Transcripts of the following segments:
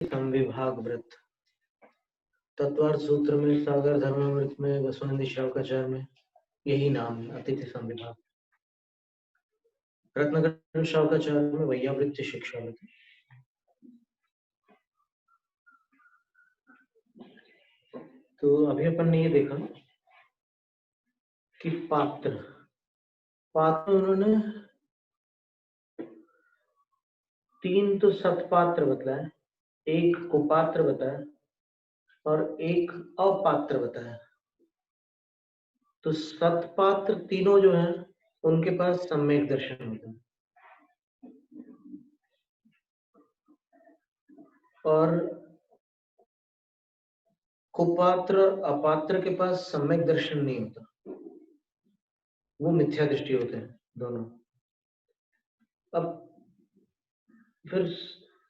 संविभाग व्रत तत्वार्थ सूत्र में, सागर धर्मामृत में, वसुनंदी शावकाचार्य में यही नाम है, अतिथि संविभाग। रत्नगर शावकाचार्य में वैयावृत्ति शिक्षावृत्ति। तो अभी अपन ने ये देखा कि पात्र उन्होंने 3 तो सत्पात्र बताया, 1 कुपात्र बताया और 1 अपात्र बताया। तो सत्पात्र तीनों जो है उनके पास सम्यक दर्शन होता है, और कुपात्र अपात्र के पास सम्यक दर्शन नहीं होता, वो मिथ्या दृष्टि होते हैं दोनों। अब फिर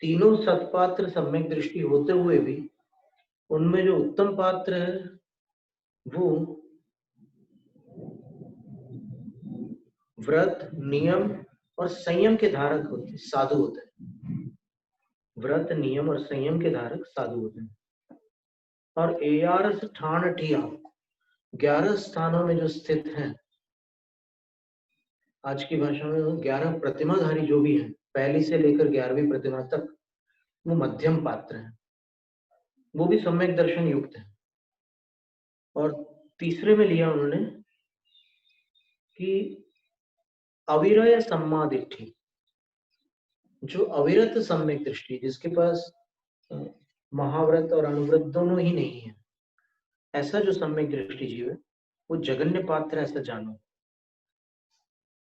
तीनों सत्पात्र सम्यक दृष्टि होते हुए भी उनमें जो उत्तम पात्र है वो व्रत, नियम और संयम के धारक होते, साधु होते हैं। व्रत, नियम और संयम के धारक साधु होते हैं। और 11 ठाण ठिया 11 स्थानों में जो स्थित हैं, आज की भाषा में वो 11 प्रतिमाधारी जो भी हैं, पहली से लेकर 11वीं प्रतिमा तक, वो मध्यम पात्र हैं, वो भी सम्यक दर्शन युक्त है। और तीसरे में लिया उन्होंने कि अविरय सम्मादिष्ठि, जो अविरत सम्यक दृष्टि, जिसके पास महाव्रत और अनुव्रत दोनों ही नहीं है, ऐसा जो सम्यक दृष्टि जीव है वो जगन्य पात्र, ऐसा जानो।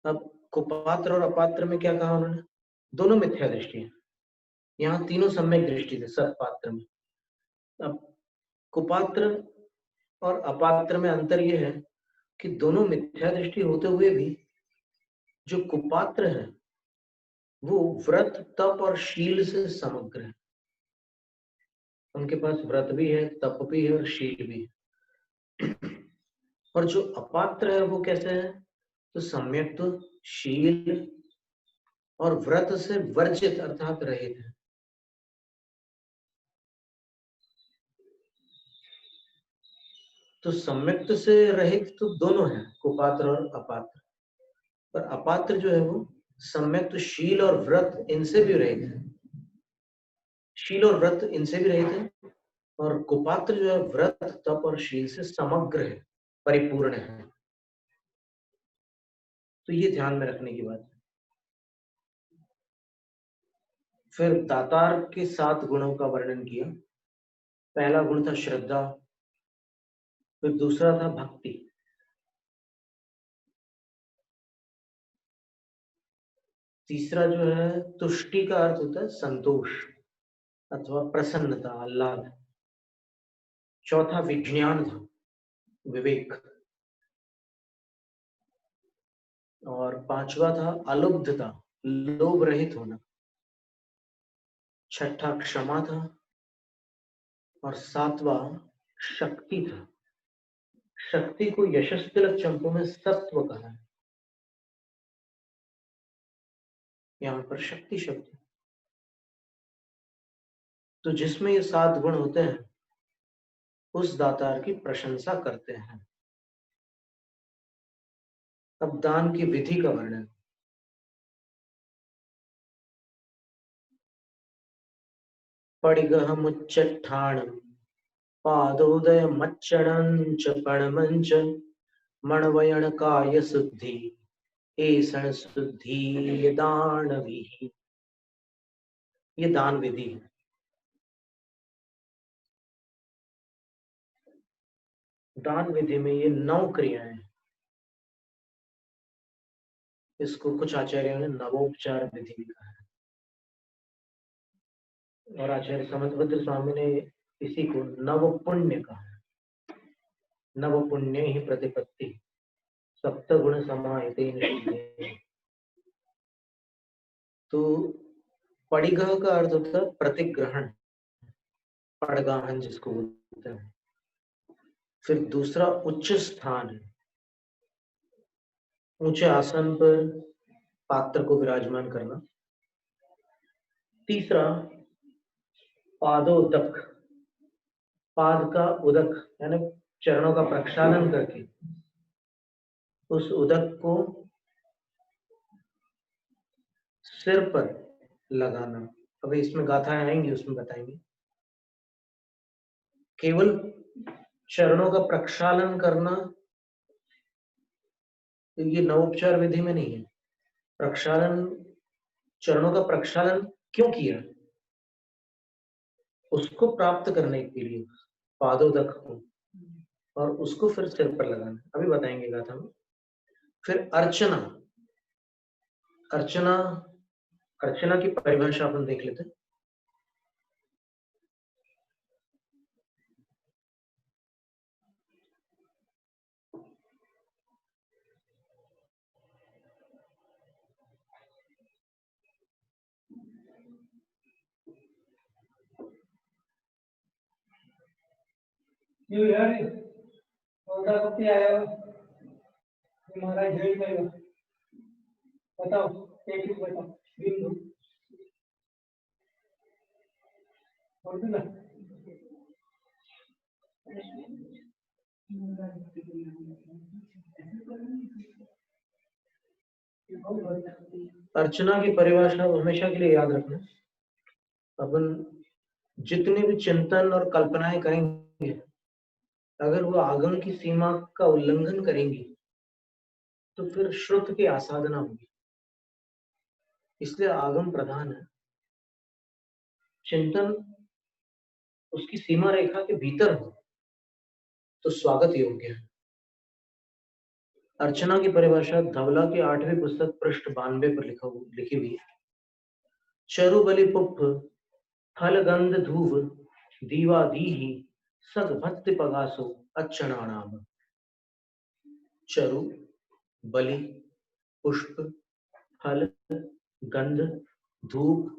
अब कुपात्र और अपात्र में क्या कहा उन्होंने? दोनों मिथ्या दृष्टि है, यहाँ तीनों सम्यक दृष्टि थे सत्पात्र में। अब कुपात्र और अपात्र में अंतर यह है कि दोनों मिथ्या दृष्टि होते हुए भी जो कुपात्र है वो व्रत, तप और शील से समग्र है। उनके पास व्रत भी है, तप भी है और शील भी है। और जो अपात्र है वो कैसे है? तो सम्यक तो शील और व्रत से वर्जित अर्थात रहित है। तो सम्यक्त से रहित तो दोनों है, कुपात्र और अपात्र। पर अपात्र जो है वो सम्यक्त शील और व्रत इनसे भी रहित है, शील और व्रत इनसे भी रहित है। और कुपात्र जो है व्रत, तप और शील से समग्र है, परिपूर्ण है। तो ये ध्यान में रखने की बात है। फिर दातार के 7 गुणों का वर्णन किया। पहला गुण था श्रद्धा, फिर दूसरा था भक्ति, तीसरा जो है तुष्टि का अर्थ होता है संतोष अथवा प्रसन्नता, आह्लाद। चौथा विज्ञान था, विवेक। और 5वां था अलुब्धता, लोभ रहित होना। छठा क्षमा था और 7वां शक्ति था। शक्ति को यशस तिलक चंपू में सत्व कहा है, यहाँ पर शक्ति शब्द। तो जिसमें ये 7 गुण होते हैं उस दातार की प्रशंसा करते हैं। अब दान की विधि का वर्णन। पडिगहमुच्चट्ठाणं पादोदयमच्चणं च पणमञ्च मणवयणकाय शुद्धि एषण शुद्धि ये दान विधि। ये दान विधि है। दान विधि में ये 9 क्रियाएं हैं। इसको कुछ आचार्यों ने नवोपचार विधि भी कहा है, और आचार्य समंतभद्र स्वामी ने इसी को नव पुण्य कहा है। नव पुण्य ही प्रतिपत्ति सप्त गुण समाहितेन शुद्धेन। तो पडिगह का अर्थ होता है प्रतिग्रहण, पड़गाहन जिसको बोलते हैं। फिर दूसरा उच्च स्थान है, ऊंचे आसन पर पात्र को विराजमान करना। तीसरा पादोदक, पाद का उदक यानी चरणों का प्रक्षालन करके उस उदक को सिर पर लगाना। अभी इसमें गाथाएं आएंगी, उसमें बताएंगे। केवल चरणों का प्रक्षालन करना ये नवोपचार विधि में नहीं है। प्रक्षालन, चरणों का प्रक्षालन क्यों किया? उसको प्राप्त करने के लिए पादोदक को, और उसको फिर सिर पर लगाना। अभी बताएंगे गाथा में। फिर अर्चना, अर्चना, अर्चना की परिभाषा अपन देख लेते हैं। बताओ, एक बताओ, बिंदु अर्चना की परिभाषा हमेशा के लिए याद रखना। अपन जितने भी चिंतन और कल्पनाएं करेंगे, अगर वो आगम की सीमा का उल्लंघन करेंगी तो फिर श्रुत की आसाधना होगी। इसलिए आगम प्रधान है। चिंतन उसकी सीमा रेखा के भीतर हो तो स्वागत योग्य है। अर्चना की परिभाषा धवला की 8वीं पुस्तक पृष्ठ 92 पर लिखी हुई है। चरु बलि पुप्प फल गंध धूव दीवा दीहि सग भक्ति पगासो अच्छणाणाम। चरु, बलि, पुष्प, फल, गंध, धूप,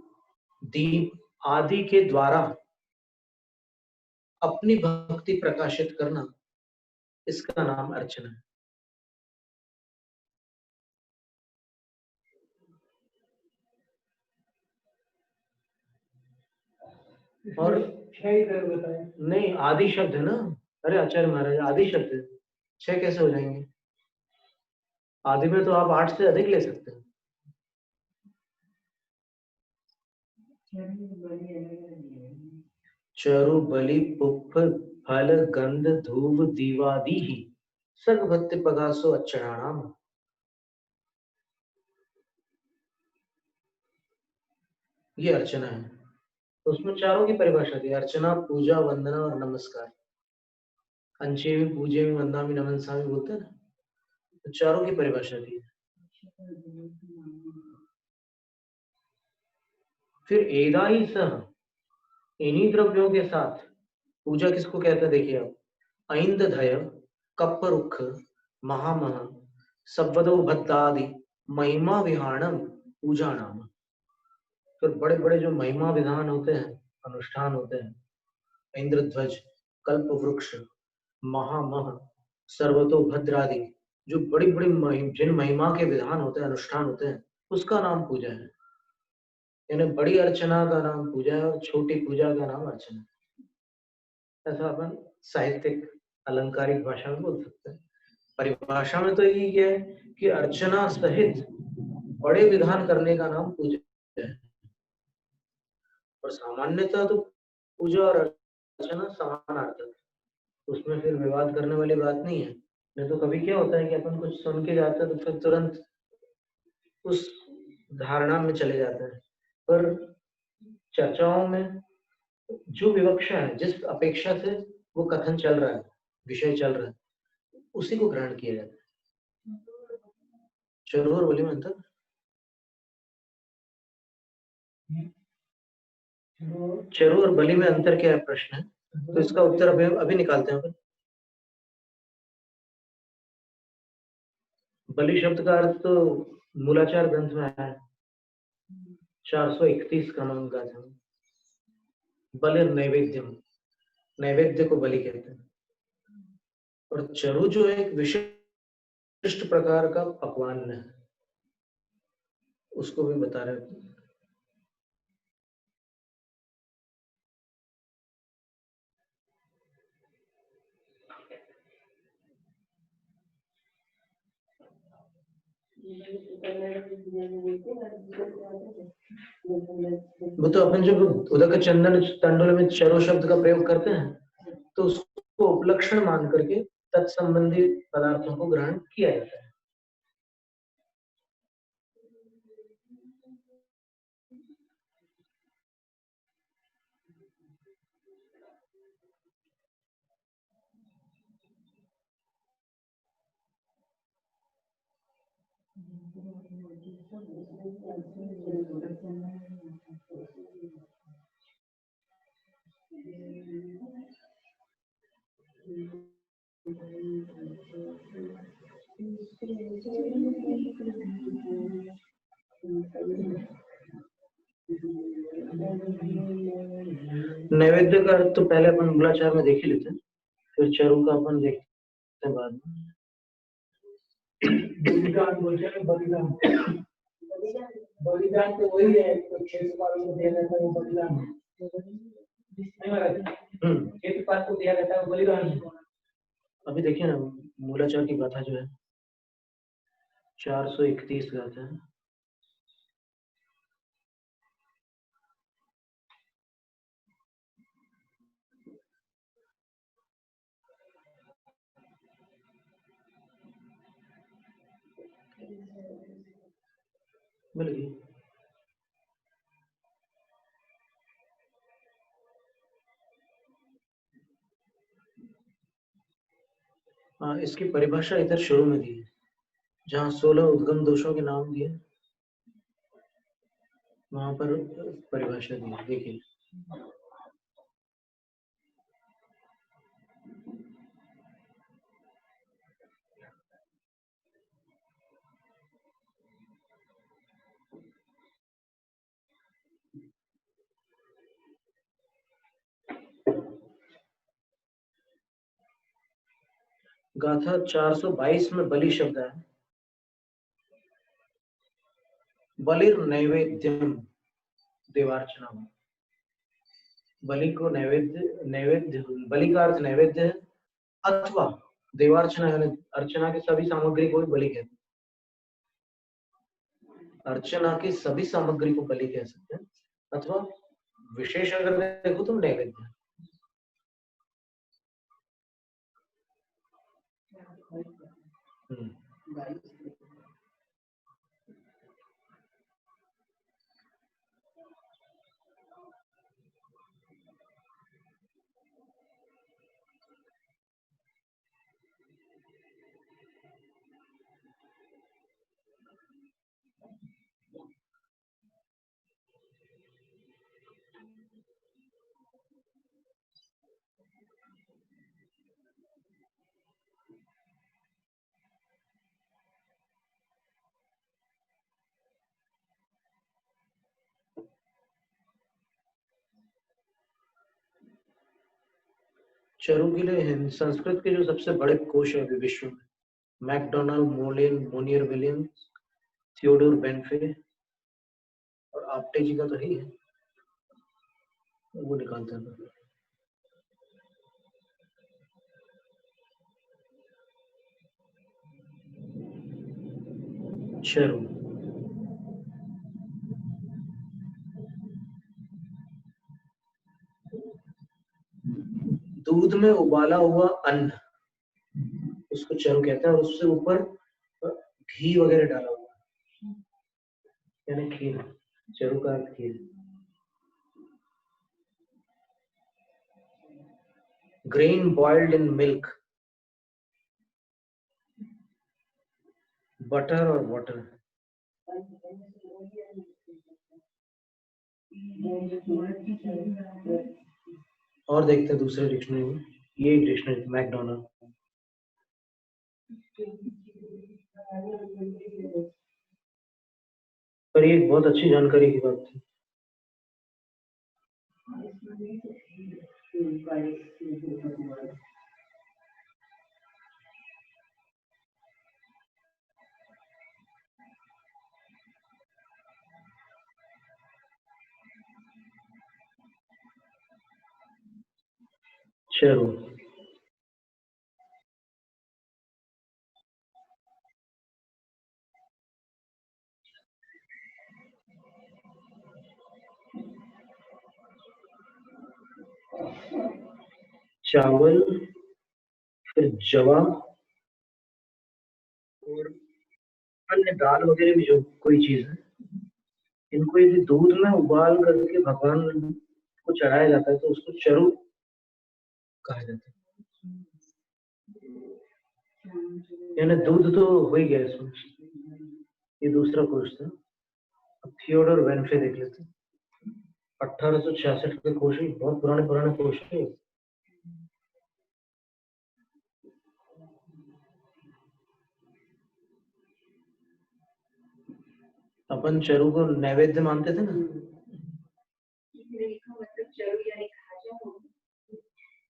दीप आदि के द्वारा अपनी भक्ति प्रकाशित करना, इसका नाम अर्चना है। और नहीं, आदि शब्द है ना। अरे आचार्य महाराज, आदि शब्द है, 6 कैसे हो जाएंगे? आदि में तो आप 8 से अधिक ले सकते हैं। चरु बलि पुप्प फल गंध धूप दीवादी ही सग भक्ति पगासो अच्छणाणाम। ये अर्चना है। तो उसमें चारों की परिभाषा थी: अर्चना, पूजा, वंदना और नमस्कार। अंचे में पूजे में वंदा में नमन सा में बोलते हैं ना, तो चारों की परिभाषा थी। फिर एदा ही सह, इन्हीं द्रव्यों के साथ पूजा किसको कहते हैं? देखिए आप, ऐंदधय, कप्परुक्ख, महामह, सब्बदो भद्दादि महिमा विहाणम पूजा नाम। फिर बड़े बड़े जो महिमा विधान होते हैं, अनुष्ठान होते हैं, इंद्रध्वज, कल्प वृक्ष, महामह, सर्वतोभद्रादि, जो बड़ी बड़ी जिन महिमा के विधान होते हैं, अनुष्ठान होते हैं, उसका नाम पूजा है। यानी बड़ी अर्चना का नाम पूजा है और छोटी पूजा का नाम अर्चना है। ऐसा अपन साहित्यिक अलंकारिक भाषा में बोल सकते हैं। परिभाषा में तो यही है कि अर्चना सहित बड़े विधान करने का नाम पूजा है। और सामान्यतः तो पूजा और अर्चना समानार्थक है, उसमें फिर विवाद करने वाली बात नहीं है। नहीं तो कभी क्या होता है कि अपन कुछ सुन के जाते हैं तो फिर तुरंत उस धारणा में चले जाते हैं। पर चर्चाओं में जो विवक्षा है, जिस अपेक्षा से वो कथन चल रहा है, विषय चल रहा है, उसी को ग्रहण किया जाता है। चरु और बलि में अंतर, चरु और बलि में अंतर क्या है प्रश्न है, तो इसका उत्तर अभी निकालते हैं। बलि शब्द का अर्थ तो मूलाचार ग्रंथ में आया है, 431 का नाम का था। बलि नैवेद्यम, नैवेद्य को बलि कहते हैं। और चरु जो एक विशिष्ट प्रकार का पकवान है, उसको भी बता रहे हैं। वो तो अपन जब उदक चंदन तंडुल में चरो शब्द का प्रयोग करते हैं तो उसको उपलक्षण मान करके तत्संबंधी पदार्थों को ग्रहण किया जाता है। नैवेद्य का तो पहले अपन मूलाचार में देख ही लेते हैं, फिर चरु का अपन देखते हैं बाद में। बलिदान बलिदान तो वही है, तो क्षेत्रपाल को दिया जाता है वो बलिदान क्षेत्रपाल को दिया जाता है वो बलिदान। अभी देखिए ना मूलाचार की गाथा जो है 431 गाथा है। मिल गई। हाँ, इसकी परिभाषा इधर शुरू में दी है, जहाँ 16 उद्गम दोषों के नाम दिए वहां पर परिभाषा दी है। देखिए गाथा 422 में बलि शब्द है। बलिर नैवेद्यम देवार्चना। बलि को नैवेद्य नैवेद्य बलि का अर्थ नैवेद्य है अथवा देवार्चना यानी अर्चना की सभी सामग्री को बलि कहते हैं। अर्चना की सभी सामग्री को बलि कह सकते हैं, अथवा विशेष अगर देखो तो नैवेद्य। चरु के लिए संस्कृत के जो सबसे बड़े कोश है अभी विश्व में, McDonald, मोलिन, Monier Williams, Theodore Benfey और आपटे जी का तो ही है, वो निकालता है। चरु दूध में उबाला हुआ अन्न, उसको चरु कहते हैं, और उससे ऊपर घी वगैरह डाला हुआ यानी खीर। चरु का अर्थ खीर। Grain boiled in milk, butter और वाटर। और देखते हैं दूसरे डिक्शनरी में, ये एक डिक्शनरी मैकडोनाल्ड। पर ये बहुत अच्छी जानकारी की बात थी। चलो चावल, फिर जवा और अन्य दाल वगैरह भी जो कोई चीज है, इनको यदि दूध में उबाल करके भगवान को चढ़ाया जाता है तो उसको चरु कहा जाता है। यानी दूध तो हो ही गया इसमें। ये दूसरा कोश था। अब थियोडोर वेनफे देख लेते हैं। 1866 के कोश, बहुत पुराने कोश है। अपन चरु को नैवेद्य मानते थे ना।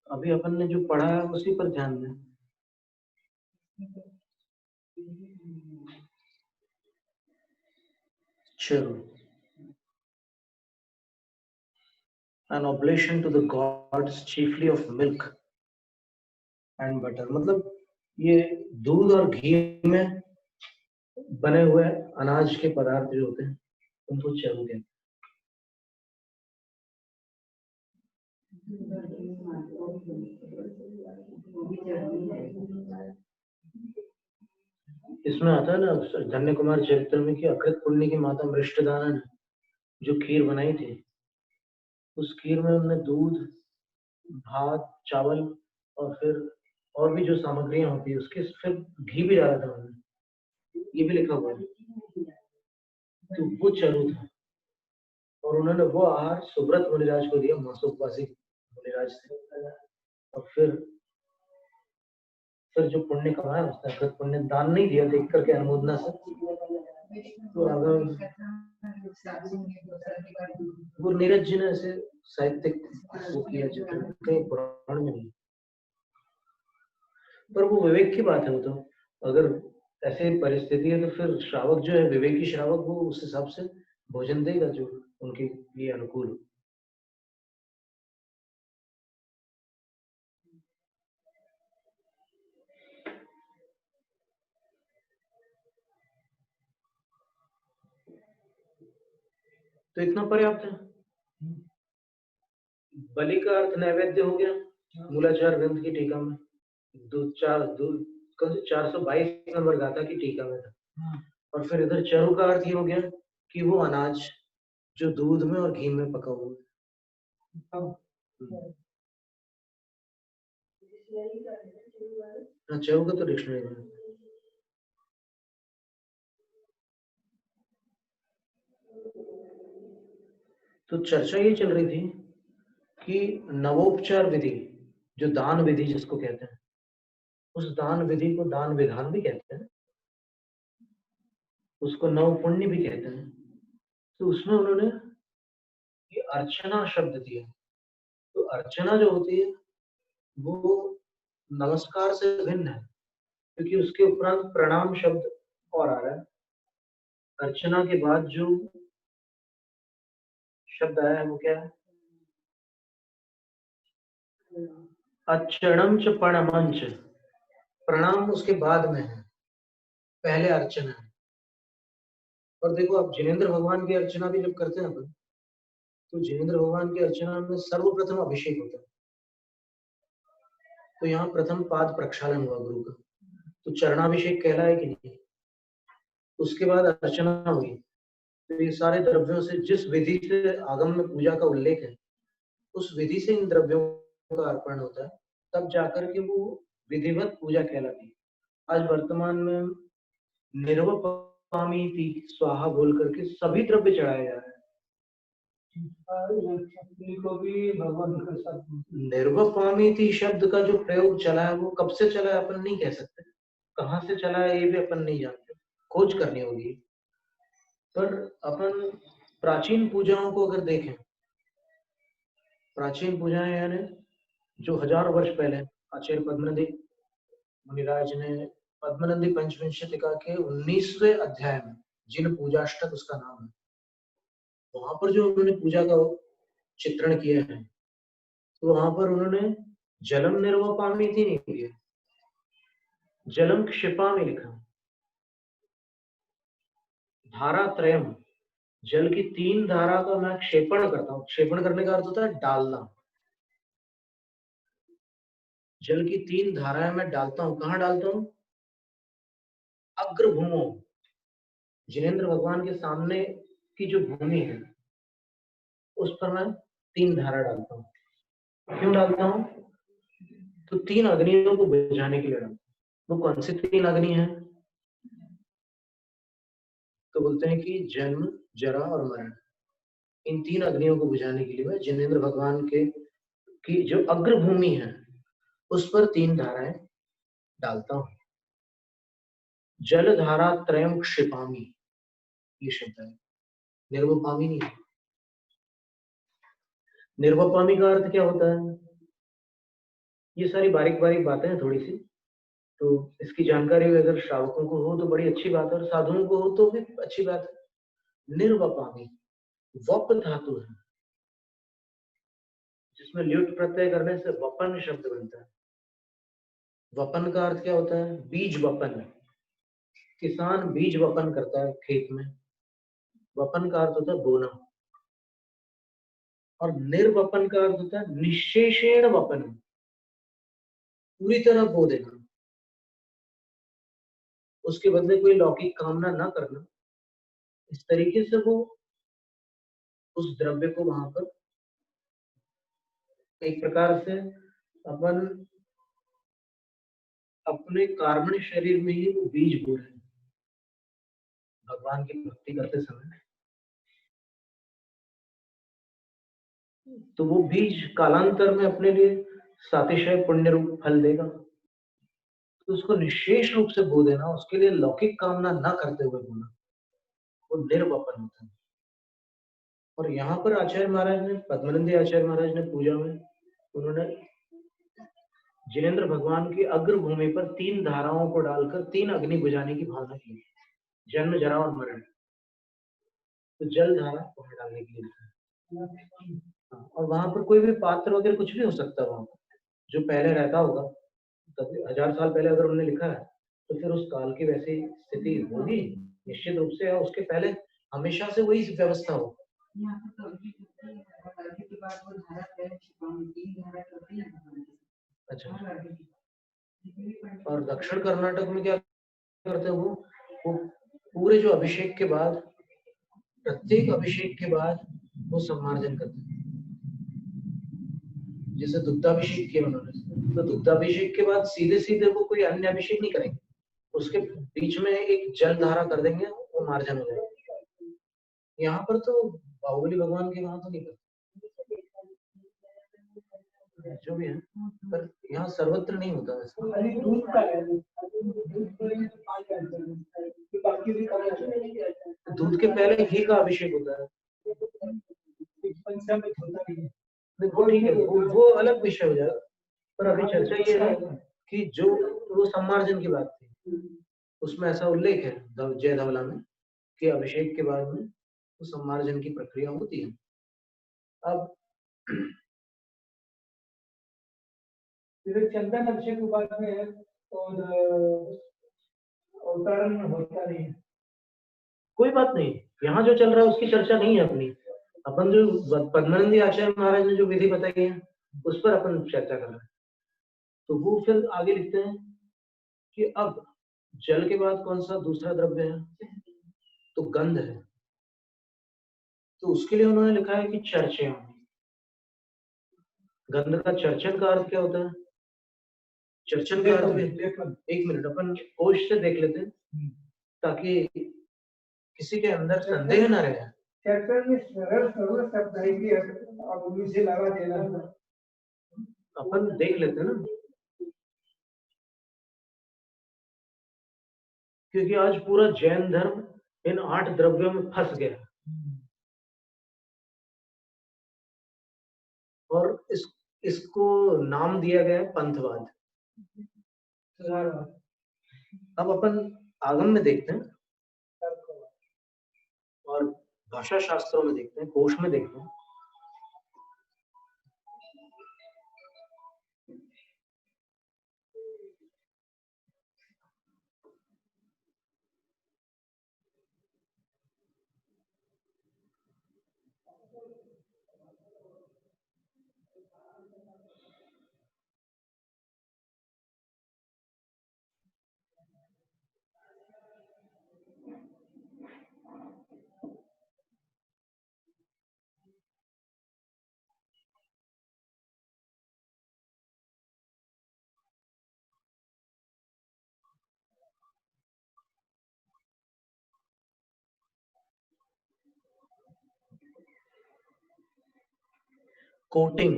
अभी अपन ने जो पढ़ा है उसी पर ध्यान दें। चरु, an oblation to the gods chiefly of milk and butter, मतलब ये दूध और घी में बने हुए अनाज के पदार्थ जो होते हैं उनको चरु कहते हैं। इसमें आता है ना धन्य कुमार चरित्र में कि अकृत पुण्य की माता मृष्टदाना ने जो खीर बनाई थी, उस खीर में उन्होंने दूध, भात, चावल और फिर और भी जो सामग्रियां होती है उसके फिर घी भी डाला था उन्होंने, ये भी लिखा हुआ है। तो वो चरु था और उन्होंने वो आहार सुब्रत मुनिराज को दिया, मासोपवासी मुनिराज थे। और फिर जो पुण्य कमाया उसने अकृत पुण्य दान नहीं दिया देख करके अनुमोदना से, तो अगर वो नीरज जी ने ऐसे साहित्यिक वो किया चित्र, कहीं पुराण में नहीं, पर वो विवेक की बात है। वो तो अगर ऐसे परिस्थिति है तो फिर श्रावक जो है, विवेकी श्रावक, वो उस हिसाब से भोजन देगा जो उनके लिए अनुकूल हो। तो इतना पर्याप्त है। बलि का अर्थ नैवेद्य हो गया, मूलाचार ग्रंथ की टीका में दो 422 नंबर गाथा की टीका में था। और फिर इधर चरु का अर्थ ये हो गया कि वो अनाज जो दूध में और घी में पका हुआ है। चरु का तो डिक्शनरी में। तो चर्चा ये चल रही थी कि नवोपचार विधि, जो दान विधि जिसको कहते हैं, उस दान विधि को दान विधान भी कहते हैं, उसको नव पुण्य भी कहते हैं। तो उसमें उन्होंने ये अर्चना शब्द दिया। तो अर्चना जो होती है वो नमस्कार से भिन्न है, क्योंकि उसके उपरांत प्रणाम शब्द और आ रहा है। अर्चना के बाद जो शब्द आया है वो क्या है? अच्छणम च प्रणमंच, प्रणाम उसके बाद में है, पहले अर्चना है। और देखो आप जिनेंद्र भगवान की अर्चना भी जब करते हैं अपन, तो जिनेंद्र भगवान की अर्चना में सर्वप्रथम अभिषेक होता है। तो यहाँ प्रथम पाद प्रक्षालन हुआ गुरु का, तो चरणाभिषेक कहलाए कि नहीं। उसके बाद अर्चना हुई, तो ये सारे द्रव्यों से, जिस विधि से आगम में पूजा का उल्लेख है, उस विधि से इन द्रव्यों का अर्पण होता है, तब जाकर के वो विधिवत पूजा कहलाती है। आज वर्तमान में निर्वपामीति स्वाहा बोल करके सभी द्रव्य चढ़ाए जा रहे हैं। को भी भगवान के साथ निर्वपामीति शब्द का जो प्रयोग चला है वो कब से चला है अपन नहीं कह सकते, कहाँ से चला है ये भी अपन नहीं जानते, खोज करनी होगी। पर अपन प्राचीन पूजाओं को अगर देखें, प्राचीन पूजाएं यानी जो हजारों वर्ष पहले आचार्य पद्मनंदी मुनिराज ने पद्मनंदी पंचविंशतिका के 19वें अध्याय में जिन पूजाष्टक उसका नाम है, वहां पर जो उन्होंने पूजा का चित्रण किया है, तो वहां पर उन्होंने जलम निर्वपामीति नहीं किया, जलम क्षिपामि लिखा। धारा त्रयम, जल की 3 धारा का मैं क्षेपण करता हूँ। क्षेपण करने का अर्थ होता है डालना। जल की 3 धाराएं मैं डालता हूँ, कहाँ डालता हूँ? अग्रभूमो, जिनेंद्र भगवान के सामने की जो भूमि है उस पर मैं 3 धारा डालता हूँ। क्यों डालता हूँ? तो 3 अग्नियों को बुझाने के लिए डालता हूँ। वो कौन सी 3 अग्नि है? तो बोलते हैं कि जन्म, जरा और मरण। इन 3 अग्नियों को बुझाने के लिए मैं जिनेंद्र भगवान के की जो अग्रभूमि है उस पर 3 धाराएं डालता हूँ। जल धारा त्रयम क्षिपामी, ये शब्द है, निर्वपामी नहीं है। निर्वपामी का अर्थ क्या होता है? ये सारी बारीक बारीक बातें हैं थोड़ी सी, तो इसकी जानकारी अगर श्रावकों को हो तो बड़ी अच्छी बात है, और साधुओं को हो तो भी अच्छी बात है। निर्वपामी वप धातु है, जिसमें ल्युट प्रत्यय करने से वपन शब्द बनता है। वपन का अर्थ क्या होता है? बीज वपन। किसान बीज वपन करता है खेत में, वपन का अर्थ होता है बोना। और निर्वपन का अर्थ होता है निशेषेण वपन, पूरी तरह बो देना, उसके बदले कोई लौकिक कामना न करना। इस तरीके से वो उस द्रव्य को वहां पर एक प्रकार से अपन अपने कार्बन शरीर में ही वो बीज बो रहे हैं भगवान की भक्ति करते समय। तो वो बीज कालांतर में अपने लिए सातिशय पुण्य रूप फल देगा। तो उसको निशेष रूप से बो देना, उसके लिए लौकिक कामना न करते हुए बोना, वो निर्वपन होता है। और यहाँ पर आचार्य महाराज ने, पद्मानंदी आचार्य महाराज ने पूजा में उन्होंने जिनेंद्र भगवान की अग्रभूमि पर 3 धाराओं को डालकर 3 अग्नि बुझाने की भावना की, जन्म, जरा और मरण। तो जल धारा वहां डालने के लिए लिखा है। हाँ, और वहां पर कोई भी पात्र वगैरह कुछ भी हो सकता है वहां पर, जो पहले रहता होगा, तब 1000 साल पहले अगर उन्होंने लिखा है तो फिर उस काल की वैसी स्थिति होगी निश्चित रूप से, या उसके पहले हमेशा से वही व्यवस्था हो। अच्छा, और दक्षिण कर्नाटक में क्या करते हैं वो पूरे जो अभिषेक के बाद, प्रत्येक अभिषेक के बाद वो सम्मार्जन करते हैं। जैसे दुग्धाभिषेक किया उन्होंने, तो दुग्धाभिषेक के बाद सीधे सीधे वो कोई अन्य अभिषेक नहीं करेंगे, उसके बीच में एक जल धारा कर देंगे, वो मार्जन हो जाएगा। यहाँ पर तो बाहुबली भगवान के वहां तो नहीं करते, जो भी है, पर यहाँ सर्वत्र नहीं होता वैसे। दूध के पहले घी का अभिषेक होता है। वो ठीक है, वो अलग विषय हो जाएगा, पर अभी चर्चा ये है कि जो वो सम्मार्जन की बात थी, उसमें ऐसा उल्लेख है जय धवला में कि अभिषेक के बाद में तो सम्मार्जन की प्रक्रिया होती है। अब चंदन अभिषेक के बाद में और अवतरण होता नहीं है, कोई बात नहीं, यहाँ जो चल रहा है उसकी चर्चा नहीं है अपनी। अपन जो पद्मानंदी आचार्य महाराज ने जो विधि बताई है उस पर अपन चर्चा कर रहे हैं। तो वो फिर आगे लिखते हैं कि अब जल के बाद कौन सा दूसरा द्रव्य है? तो गंध है। तो उसके लिए उन्होंने लिखा है कि चर्चा। गंध का चर्चन का अर्थ क्या होता है? चर्चन का अर्थ एक मिनट अपन कोश से देख लेते हैं ताकि किसी के अंदर संदेह न रहे। चर्चन में सरल सरल शब्द है कि अब मुझे लगा देना, अपन देख लेते हैं ना, क्योंकि आज पूरा जैन धर्म इन 8 द्रव्यों में फंस गया और इसको नाम दिया गया है पंथवाद। अब अपन आगम में देखते हैं और भाषा शास्त्रों में देखते हैं, कोश में देखते हैं। कोटिंग,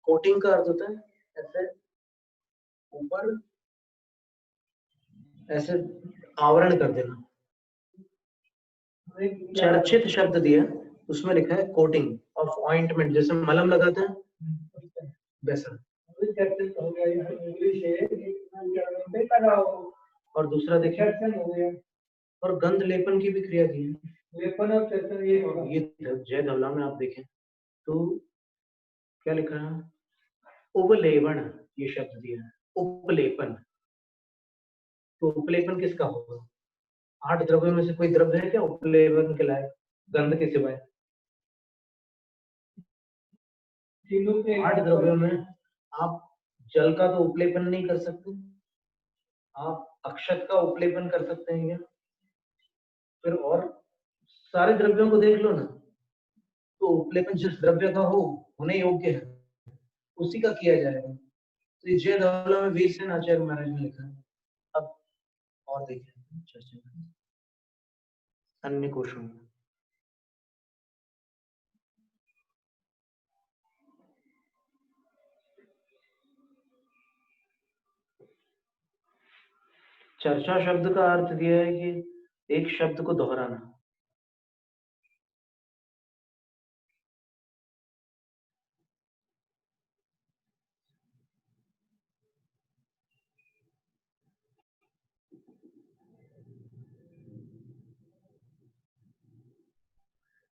कोटिंग का अर्थ होता है ऐसे ऊपर ऐसे आवरण कर देना। चर्चित शब्द दिया, उसमें लिखा है कोटिंग ऑफ ऑइंटमेंट, जैसे मलम लगाते हैं वैसा। और दूसरा देखिए, और गंध लेपन की भी क्रिया दी है। लेपन और चर्चन ये जय धवला में आप देखें तो क्या लिखा है, उपलेपन, ये शब्द दिया है उपलेपन। तो उपलेपन किसका होगा? 8 द्रव्यों में से कोई द्रव्य है क्या उपलेपन के लायक गंध के सिवाय? 8 द्रव्यों में आप जल का तो उपलेपन नहीं कर सकते, आप अक्षत का उपलेपन कर सकते हैं क्या? फिर और सारे द्रव्यों को देख लो ना, तो उपलेपन जिस द्रव्य का हो होने योग्य है उसी का किया जाएगा। तो ये जय धवला में वीरसेन आचार्य महाराज ने लिखा है। अब और देखिए चर्चा में अन्य कोशों में चर्चा शब्द का अर्थ दिया है कि एक शब्द को दोहराना।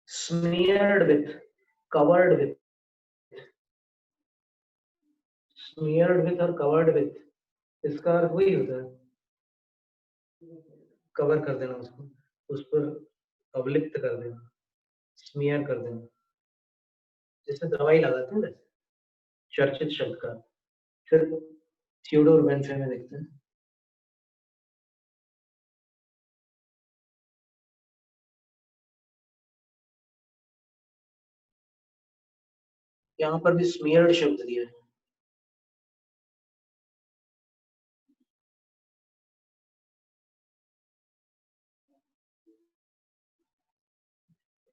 smeared with, covered with, smeared with और covered with, इसका अर्थ वही होता है, कवर कर देना उसको, उस पर अवलिप्त कर देना, स्मीयर कर देना, जैसे दवाई लगाते हैं वैसे चर्चित शब्द का। फिर थियोडोर वेंफे में देखते हैं, यहाँ पर भी स्मीयर्ड शब्द दिया है।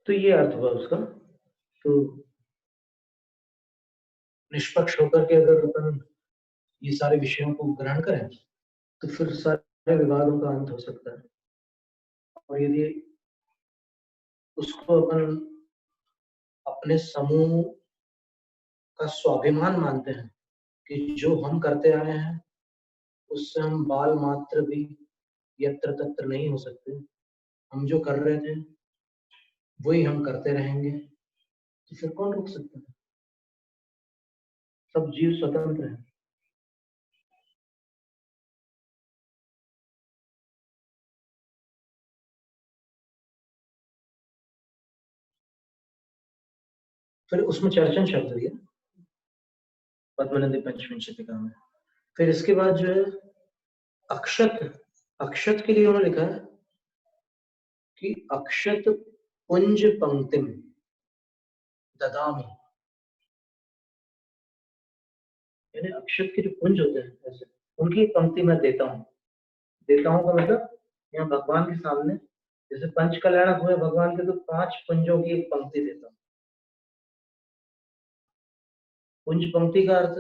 तो ये अर्थ हुआ उसका। तो निष्पक्ष होकर के अगर अपन ये सारे विषयों को ग्रहण करें तो फिर सारे विवादों का अंत हो सकता है। और यदि उसको अपन अपने समूह का स्वाभिमान मानते हैं कि जो हम करते आए हैं उससे हम बाल मात्र भी यत्र तत्र नहीं हो सकते, हम जो कर रहे थे वही हम करते रहेंगे, तो फिर कौन रोक सकता है? सब जीव स्वतंत्र है। फिर उसमें चर्चन शब्द दिया पद्मनंदी पंचमी शतिका में। फिर इसके बाद जो है अक्षत, अक्षत के लिए उन्होंने लिखा है कि अक्षत पुंज पंक्तिम ददामी, यानी अक्षत के जो पुंज होते हैं ऐसे उनकी एक पंक्ति मैं देता हूँ। देता हूँ का मतलब यहाँ भगवान के सामने जैसे पंच कल्याणक हुए भगवान के, तो 5 पुंजों की एक पंक्ति देता हूँ। पुंज पंक्ति का अर्थ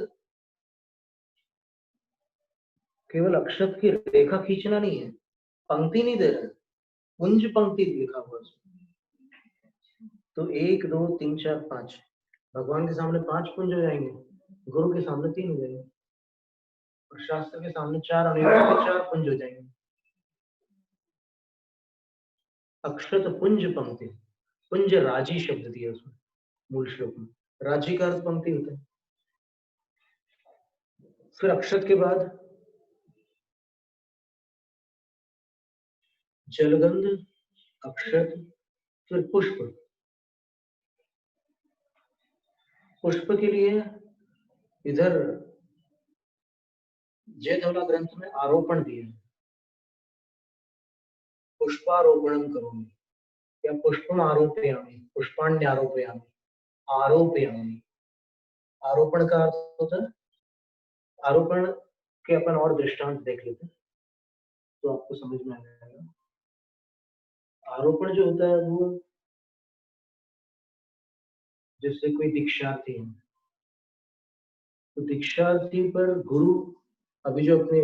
केवल अक्षत की रेखा खींचना नहीं है, पंक्ति नहीं दे रहे, पुंज पंक्ति लिखा हुआ उसमें। तो 1 2 3 4 5 भगवान के सामने 5 पुंज हो जाएंगे, गुरु के सामने 3 हो जाएंगे, और शास्त्र के सामने 4 होने के 4 पुंज हो जाएंगे। अक्षत पुंज पंक्ति, पुंज राजी शब्द दिया उसमें मूल श्लोक में, राजी का अर्थ पंक्ति होता है। फिर अक्षत के बाद जलगंध, अक्षत, फिर पुष्प। पुष्प के लिए इधर जय धवला ग्रंथ में आरोपण दिए हैं, पुष्पारोपणम करोमि या पुष्पम आरोपयामि, पुष्पाण्य आरोपयामि, आरोपयामि। आरोपण का अर्थ होता है, आरोपण के अपन और दृष्टांत देख लेते हैं तो आपको समझ में आ जाएगा। आरोपण जो होता है वो जैसे कोई दीक्षार्थी है, तो दीक्षार्थी पर गुरु, अभी जो अपने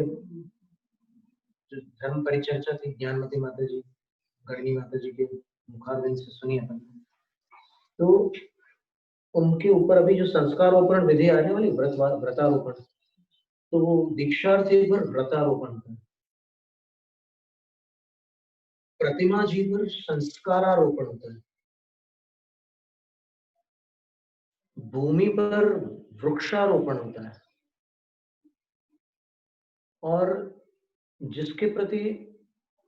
जो धर्म परिचर्चा थी ज्ञानमती माता जी, गणनी माता जी के मुखारबिंद से सुनी अपन, तो उनके ऊपर अभी जो संस्कारोपण विधि आने वाली व्रतारोपण, तो वो दीक्षार्थी पर व्रतारोपण था, प्रतिमा जी पर संस्कारारोपण होता है, भूमि पर वृक्षारोपण होता है, और जिसके प्रति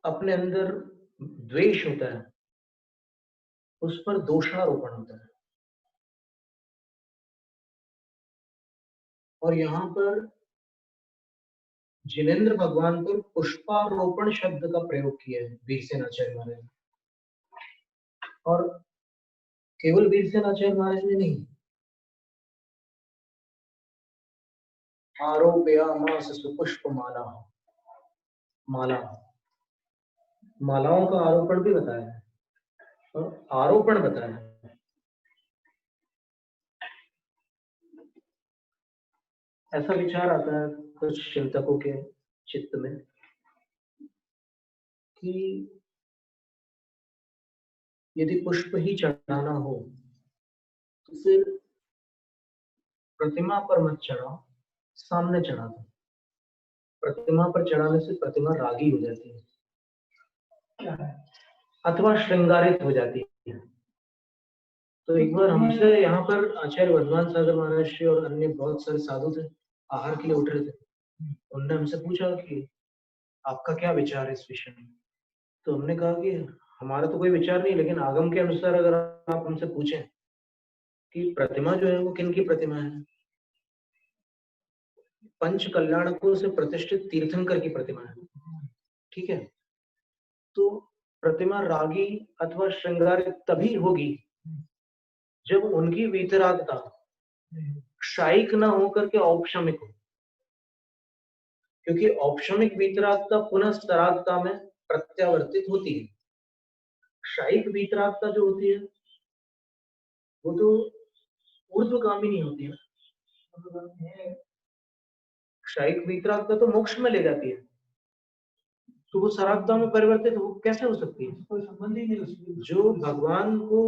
अपने अंदर द्वेष होता है उस पर दोषारोपण होता है। और यहाँ पर जिनेंद्र भगवान पर पुष्पारोपण शब्द का प्रयोग किया है वीरसेन आचार्य महाराज ने। और केवल वीरसेन आचार्य महाराज ने नहीं, आरोपयामास सुपुष्प माला, माला, मालाओं का आरोपण भी बताया है और आरोपण बताया है। ऐसा विचार आता है कुछ चिंतकों के चित्त में कि यदि पुष्प ही चढ़ाना हो तो फिर प्रतिमा पर मत चढ़ाओ, सामने चढ़ा दो। प्रतिमा पर चढ़ाने से प्रतिमा रागी हो जाती है अथवा श्रृंगारित हो जाती है। तो एक बार हमसे यहाँ पर आचार्य वर्धमान सागर महाराज श्री और अन्य बहुत सारे साधु थे, आहार के लिए उठ रहे थे। उन्होंने हमसे पूछा कि आपका क्या विचार है इस विषय में। तो हमने कहा कि हमारा तो कोई विचार नहीं, लेकिन आगम के अनुसार अगर आप हमसे पूछें कि प्रतिमा जो है वो किन की प्रतिमा है, पंच कल्याणकों से प्रतिष्ठित तीर्थंकर की प्रतिमा है, ठीक है। तो प्रतिमा रागी अथवा श्रृंगारित तभी होगी जब उनकी वीतरागता क्षायिक न होकर के औपशमिक हो, क्योंकि औपशमिक वीतरागता पुनः सरागता में प्रत्यावर्तित होती है। क्षायिक वीतरागता जो होती है वो तो ऊर्ध्वगामी नहीं होती है, क्षायिक वीतरागता तो मोक्ष में ले जाती है, तो वो सरागता में परिवर्तित हो कैसे हो सकती है? कोई संबंध ही नहीं। जो भगवान को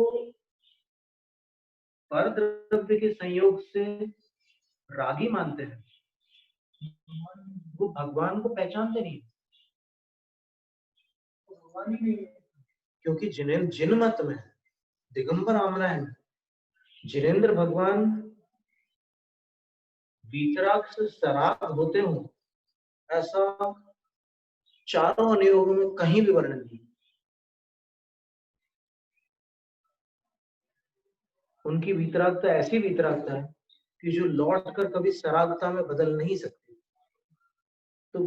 पर द्रव्य के संयोग से रागी मानते हैं वो भगवान को पहचानते नहीं, क्योंकि जिन मत में दिगंबर आमरायण जिनेंद्र भगवान वीतराग से सराग होते हो, ऐसा चारों अनुयोगों में कहीं भी वर्णन नहीं। उनकी वीतरागता ऐसी वीतरागता है कि जो लौट कर कभी सरागता में बदल नहीं सकती। तो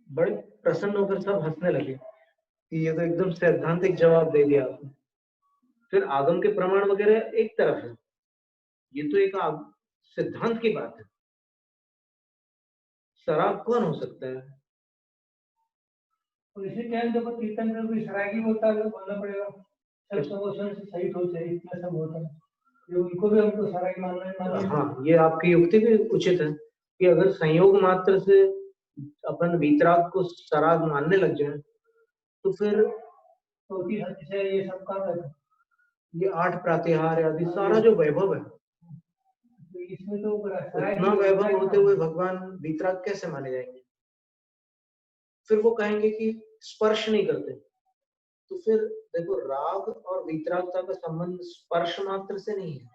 बड़े प्रसन्न होकर सब हंसने लगे कि ये तो एकदम सैद्धांतिक जवाब दे दिया आपने। फिर आगम के प्रमाण वगैरह एक तरफ है, ये तो एक सिद्धांत की बात है। सराग कौन हो सकता है? तो इसी टाइम जब कीर्तन में कोई सरागी होता है तो बोलना पड़ेगा सब समोशन से सही हो जाए, इतना सब होता है, ये उनको भी हमको सरागी मानना है। हाँ, ये आपकी युक्ति भी उचित है कि अगर संयोग मात्र से अपन वीतराग को सराग मानने लग जाए तो फिर तो ये सब काम है, ये 8 प्रातिहार आदि सारा जो वैभव है, इसमें तो इतना वैभव होते हुए भगवान वीतराग कैसे माने जाएंगे? फिर वो कहेंगे कि स्पर्श नहीं करते। तो फिर देखो, राग और वीतरागता का संबंध स्पर्श मात्र से नहीं है।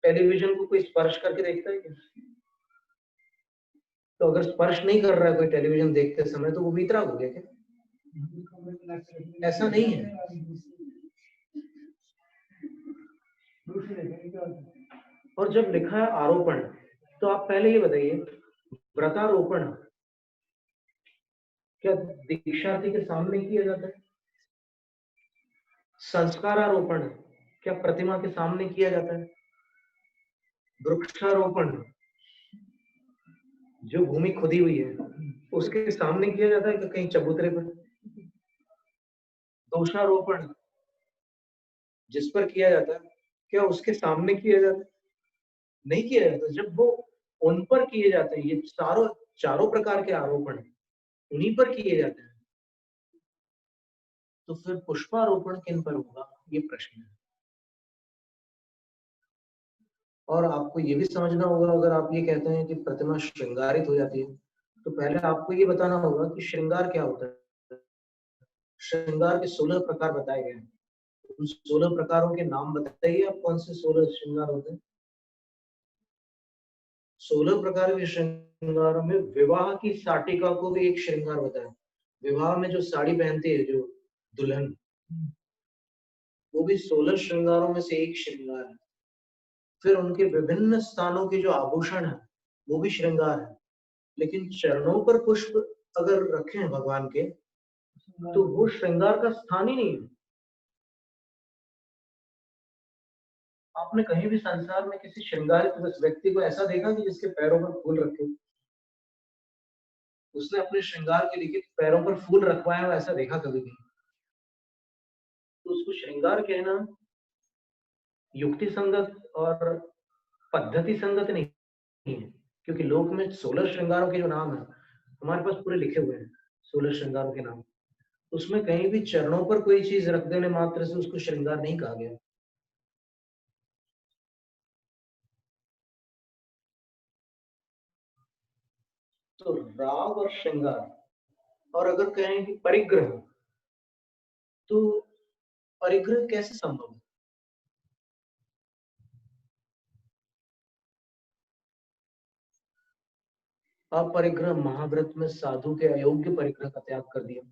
टेलीविजन को कोई स्पर्श करके देखता है क्या? तो अगर स्पर्श नहीं कर रहा है कोई टेलीविजन देखते समय तो वो वीतराग हो गया क्या? ऐसा नहीं है। और जब लिखा है आरोपण, तो आप पहले ये बताइए, व्रतारोपण क्या दीक्षार्थी के सामने किया जाता है? संस्कारारोपण क्या प्रतिमा के सामने किया जाता है? वृक्षारोपण जो भूमि खुदी हुई है उसके सामने किया जाता है कि कहीं चबूतरे पर? दोषारोपण जिस पर किया जाता है क्या उसके सामने किया जाता है? नहीं किया जाता। जब वो उन पर किए जाते हैं, ये चारों प्रकार के आरोपण उन्हीं पर किए जाते हैं, तो फिर पुष्पारोपण किन पर होगा, ये प्रश्न है। और आपको ये भी समझना होगा, अगर आप ये कहते हैं कि प्रतिमा श्रृंगारित हो जाती है, तो पहले आपको ये बताना होगा कि श्रृंगार क्या होता है। श्रृंगार के 16 प्रकार बताए गए हैं। उन 16 प्रकारों के नाम बताइए, आप कौन से 16 श्रृंगार होते हैं। 16 प्रकार के श्रृंगारों में विवाह की साटिका को भी एक श्रृंगार बताया। विवाह में जो साड़ी पहनती है जो दुल्हन, वो भी 16 श्रृंगारों में से एक श्रृंगार है। फिर उनके विभिन्न स्थानों के जो आभूषण है, वो भी श्रृंगार है। लेकिन चरणों पर पुष्प अगर रखे हैं भगवान के, तो वो श्रृंगार का स्थान ही नहीं है। आपने कहीं भी संसार में किसी श्रृंगारित व्यक्ति को ऐसा देखा कि जिसके पैरों पर फूल रखे? उसने अपने श्रृंगार के लिए पैरों पर फूल रखवाए हो, ऐसा देखा कभी नहीं। तो उसको श्रृंगार कहना युक्ति संगत और पद्धति संगत नहीं है, क्योंकि लोक में 16 श्रृंगारों के जो नाम है हमारे पास पूरे लिखे हुए हैं। 16 श्रृंगारों के नाम, उसमें कहीं भी चरणों पर कोई चीज रख देने मात्र से उसको श्रृंगार नहीं कहा गया। तो राग और श्रृंगार, और अगर कहें कि परिग्रह, तो परिग्रह कैसे संभव है? अपरिग्रह महाव्रत में साधु के अयोग्य परिग्रह का त्याग कर दिया।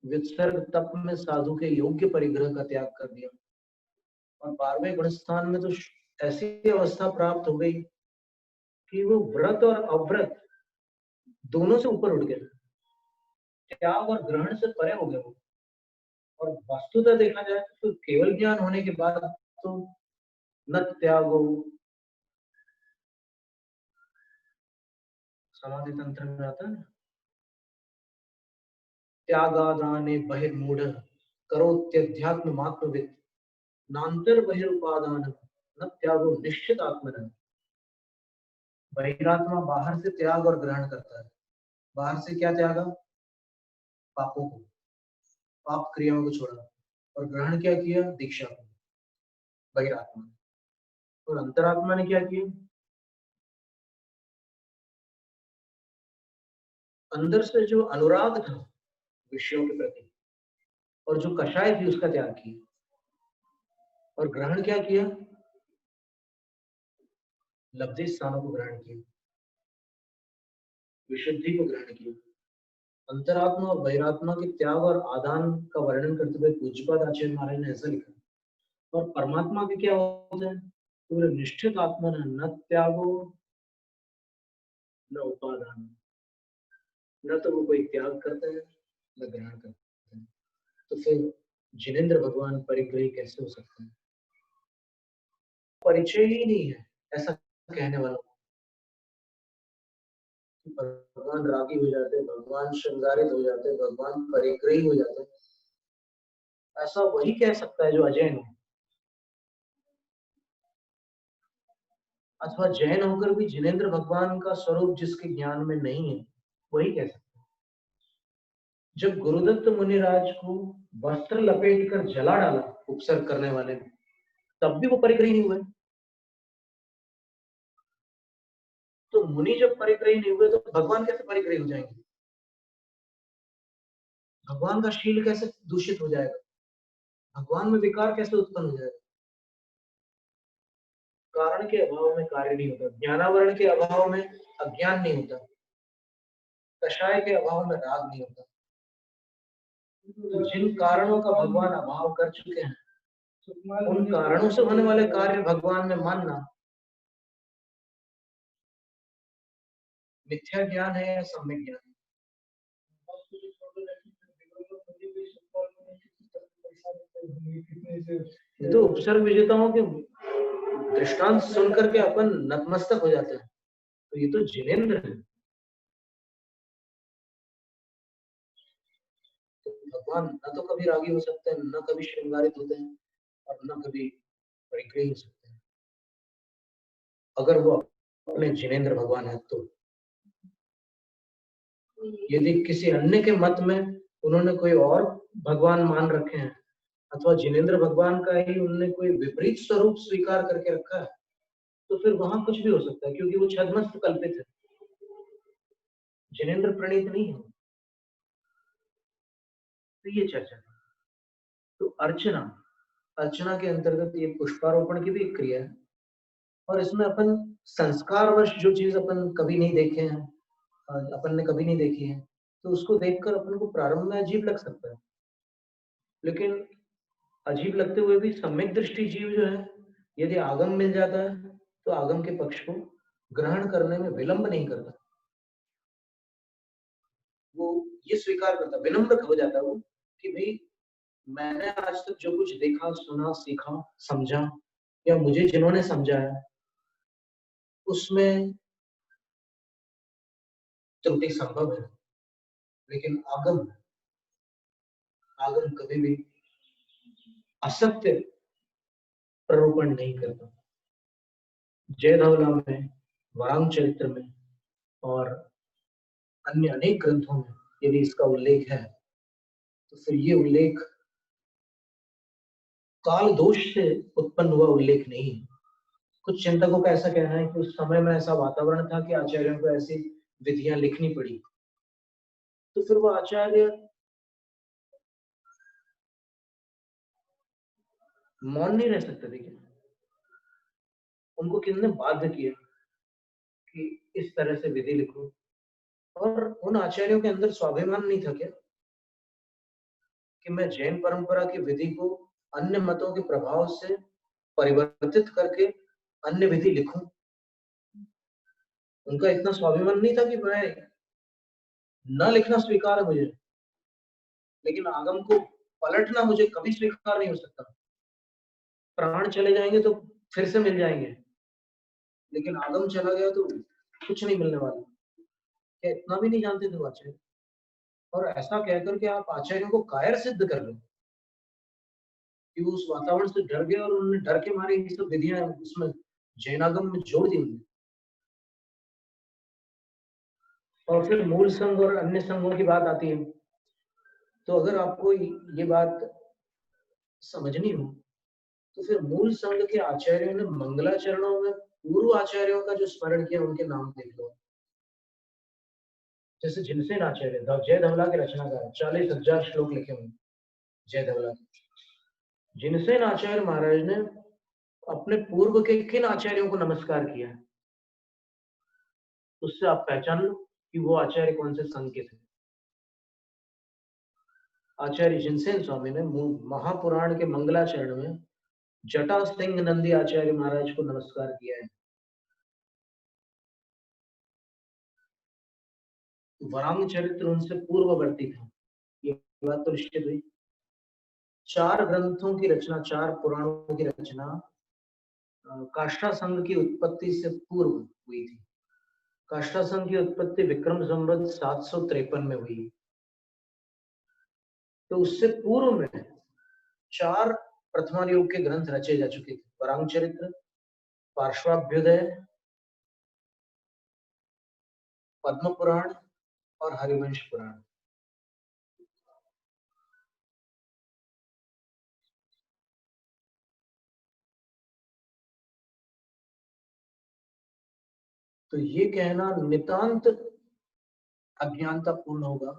विसर्ग तप में साधु के योग्य परिग्रह का त्याग कर दिया। और 12वें गुणस्थान में तो ऐसी अवस्था प्राप्त हो गई कि वो व्रत और अव्रत दोनों से ऊपर उठ गए, त्याग और ग्रहण से परे हो गए वो। और वस्तुतः देखा जाए तो केवल ज्ञान होने के बाद तो न त्यागो, समाधि तंत्र में आता है ना, त्यागादाने बहिर्मूढ़ करोत्यध्यात्म मात्मविद नान्तर बहिरुपादान न त्यागो निश्चित आत्मन। बहिरात्मा बाहर से त्याग और ग्रहण करता है। बाहर से क्या त्यागा? पापों को, पाप क्रियाओं को छोड़ा। और ग्रहण क्या किया? दीक्षा को, बहिरात्मा। और अंतरात्मा ने क्या किया? अंदर से जो अनुराग था विषयों के प्रति और जो कषाय थी उसका त्याग किया। और ग्रहण क्या किया? लब्धि स्थानों को ग्रहण किया, विशुद्धि को ग्रहण किया। अंतरात्मा और बहिरात्मा के त्याग और आदान का वर्णन करते हुए पूज्यपाद आचार्य महाराज ने ऐसा लिखा। और परमात्मा के क्या होता है? पूरे निश्चित आत्मा न त्यागो न उपादान, न तो वो कोई त्याग करता है न ग्रहण करता है। तो फिर जिनेन्द्र भगवान परिग्रही कैसे हो सकते हैं? परिचय ही नहीं है ऐसा कहने वालों को। भगवान रागी हो जाते हैं, भगवान श्रृंगारित हो जाते हैं, भगवान परिग्रही हो जाते हैं, ऐसा वही कह सकता है जो अजैन है। अथवा जैन होकर भी जिनेन्द्र भगवान का स्वरूप जिसके ज्ञान में नहीं है, वही कह सकता है। जब गुरुदत्त मुनिराज को वस्त्र लपेट कर जला डाला उपसर्ग करने वाले ने, तब भी वो परिग्रही नहीं हुए। तो मुनि जब परिग्रही नहीं हुए तो भगवान कैसे परिग्रही हो जाएंगे? भगवान का शील कैसे दूषित हो जाएगा? भगवान में विकार कैसे उत्पन्न हो जाएगा? कारण के अभाव में कार्य नहीं होता, ज्ञानावरण के अभाव में अज्ञान नहीं होता, कषाय के अभाव में राग नहीं होता। तो जिन कारणों का भगवान अभाव कर चुके हैं, उन कारणों से होने वाले कार्य भगवान में मानना मिथ्या ज्ञान है या सम्यक ज्ञान है? तो उपसर्ग विजेताओं के दृष्टांत सुन करके अपन नतमस्तक हो जाते हैं। तो ये तो जिनेन्द्र है। तो भगवान न तो कभी रागी हो सकते हैं, न कभी श्रृंगारित होते हैं, और न कभी परिग्रही हो सकते हैं। अगर वो अपने जिनेंद्र भगवान है तो। यदि किसी अन्य के मत में उन्होंने कोई और भगवान मान रखे हैं अथवा जिनेंद्र भगवान का ही उन्होंने कोई विपरीत स्वरूप स्वीकार करके रखा है, तो फिर वहां कुछ भी हो सकता है, क्योंकि वो छद्मस्त कल्पित है, जिनेंद्र प्रणीत नहीं है। तो ये चर्चा है। तो अर्चना, अर्चना के अंतर्गत ये पुष्पारोपण की भी एक क्रिया है, और इसमें अपन संस्कारवश जो चीज अपन कभी नहीं देखे हैं, अपन ने कभी नहीं देखी है, तो उसको देखकर अपन को प्रारंभ में अजीब लग सकता है, लेकिन अजीब लगते हुए भी सम्यक दृष्टि जीव जो है, यदि आगम मिल जाता है तो आगम के पक्ष को ग्रहण करने में विलंब नहीं करता, वो ये स्वीकार करता, विनम्र हो जाता है वो कि भाई मैंने आज तक जो कुछ देखा, सुना, सीखा, समझा, या मुझे जिन्होंने समझाया, उसमें त्रुटि संभव है, लेकिन आगम, आगम कभी भी असत्य प्ररोपण नहीं करता। जय धवला में, वरांग चरित्र में और अन्य अनेक ग्रंथों में यदि इसका उल्लेख है, तो फिर ये उल्लेख काल दोष से उत्पन्न हुआ उल्लेख नहीं है। कुछ चिंतकों का ऐसा कहना है कि उस समय में ऐसा वातावरण था कि आचार्यों को ऐसी विधियां लिखनी पड़ी, तो फिर वो आचार्य मौन नहीं रह सकते थे क्या? उनको किसने बाध्य किया कि इस तरह से विधि लिखो? और उन आचार्यों के अंदर स्वाभिमान नहीं था क्या कि मैं जैन परंपरा की विधि को अन्य मतों के प्रभाव से परिवर्तित करके अन्य विधि लिखूं? उनका इतना स्वाभिमान नहीं था कि मैं न लिखना स्वीकार है मुझे, लेकिन आगम को पलटना मुझे कभी स्वीकार नहीं हो सकता। प्राण चले जाएंगे तो फिर से मिल जाएंगे, लेकिन आगम चला गया तो कुछ नहीं मिलने वाला। क्या इतना भी नहीं जानते थे वो आचार्य? और ऐसा कहकर के आप आचार्यों को कायर सिद्ध कर लो कि वो उस वातावरण से डर गए और उन्होंने डर के मारे ये सब विधियां उसमें जैनागम में जोड़ दी उन्होंने। और फिर मूल संघ और अन्य संघों की बात आती है, तो अगर आपको ये बात समझनी हो, तो फिर मूल संघ के आचार्यों ने मंगलाचरणों में पूर्व आचार्यों का जो स्मरण किया उनके नाम देख लो। जैसे जिनसेन आचार्य, जय धवला के रचनाकार, 40,000 श्लोक लिखे हुए जय धवला। जिनसेन आचार्य महाराज ने अपने पूर्व के किन आचार्यों को नमस्कार किया है, उससे आप पहचान लो कि वो आचार्य कौन से संघ के थे। आचार्य जिनसेन स्वामी ने महापुराण के मंगलाचरण में जटा सिंह नंदी आचार्य महाराज को नमस्कार किया है। वरांग चरित्र उनसे पूर्ववर्ती था, ये बात तो निश्चित हुई। 4 ग्रंथों की रचना, 4 पुराणों की रचना काष्ठा संघ की उत्पत्ति से पूर्व हुई थी। काष्ठा संघ की उत्पत्ति विक्रम संवत 753 में हुई, तो उससे पूर्व में 4 प्रथमा युग के ग्रंथ रचे जा चुके थे। वरांग चरित्र, पार्श्वाभ्युदय, पद्म पुराण और हरिवंश पुराण। तो ये कहना नितांत अज्ञानतापूर्ण होगा